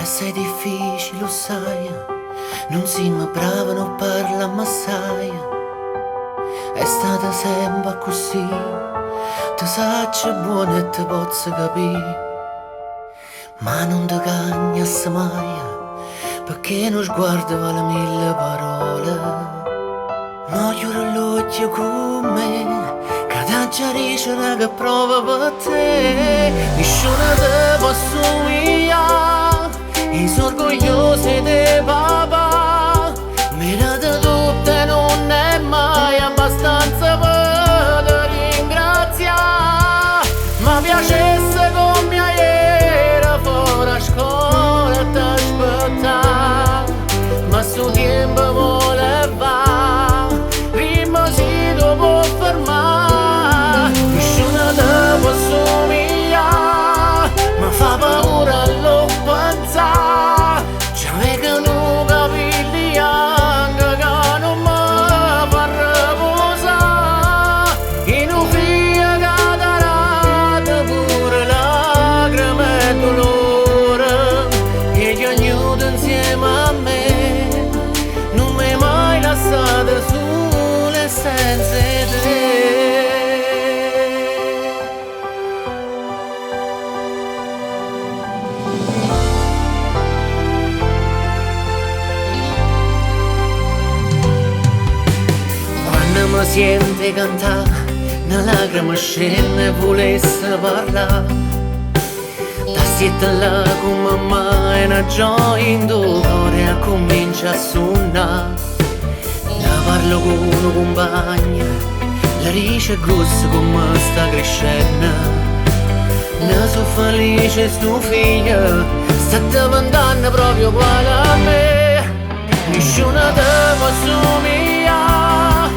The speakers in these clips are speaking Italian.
sei difficile, lo sai. Non si ma brava, non parla assai. È stata sempre così. Ti saccio buono e ti posso capire. Ma non ti cagna mai, perché non sguardo vale mille parole. Ma chiudo l'occhio con me, cada giorno che prova per te. Nessuno ti può somigliare, e sono orgoglioso di papà. Mira di tutte non è mai abbastanza per te ringraziare. Ma piacesse con mia era fuori a scuola e t'aspettare. Ma sto tempo vuole va, prima si può fermare. Nessuno ti può somigliare, ma fa paura lo pensare. C'è me che non capelli anche che non mi fa riposare. In un figlio catarata pure lacrime e dolore, e ti aiuta insieme a me. Non mi hai mai lasciato sole senza te. Quando mi sente cantare, una lacrima scende e volesse parlare. La siete là come mai, una gioia in tuo cuore comincia a suonare. La parlo con una compagna, la dice grossa come sta crescendo. Ne so felice sto figlio, sta diventando proprio uguale a me. Nessuno ti può somigliare,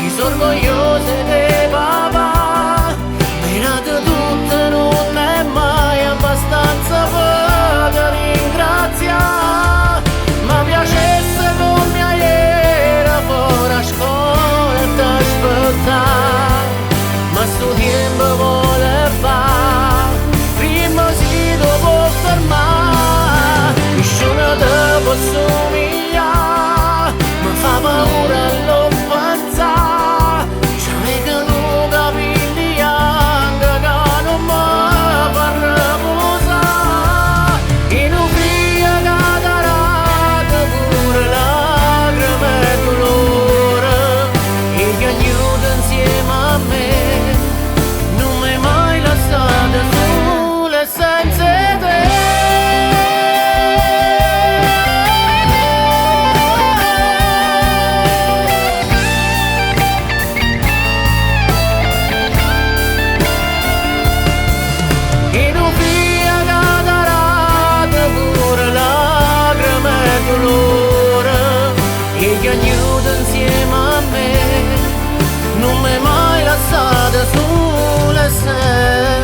io sono orgoglioso di papà. Mira di tutte non è mai abbastanza per te ringraziare. Ma piacesse con mia era fuori a scuola e t'aspettare. Ma sto tempo vuole va, prima si può fermare. Nessuno ti può somigliare, ma fa paura lo pensare. C'è me che non capelli anche che non mi fa riposare. In un figlio catarata pure lacrime e dolore, e ti aiuta insieme a me. Non mi hai mai lasciato sola senza te. In un figlio catarata pure lacrime e dolore, e ti aiuta insieme a me. Non mi hai mai lasciato sola senza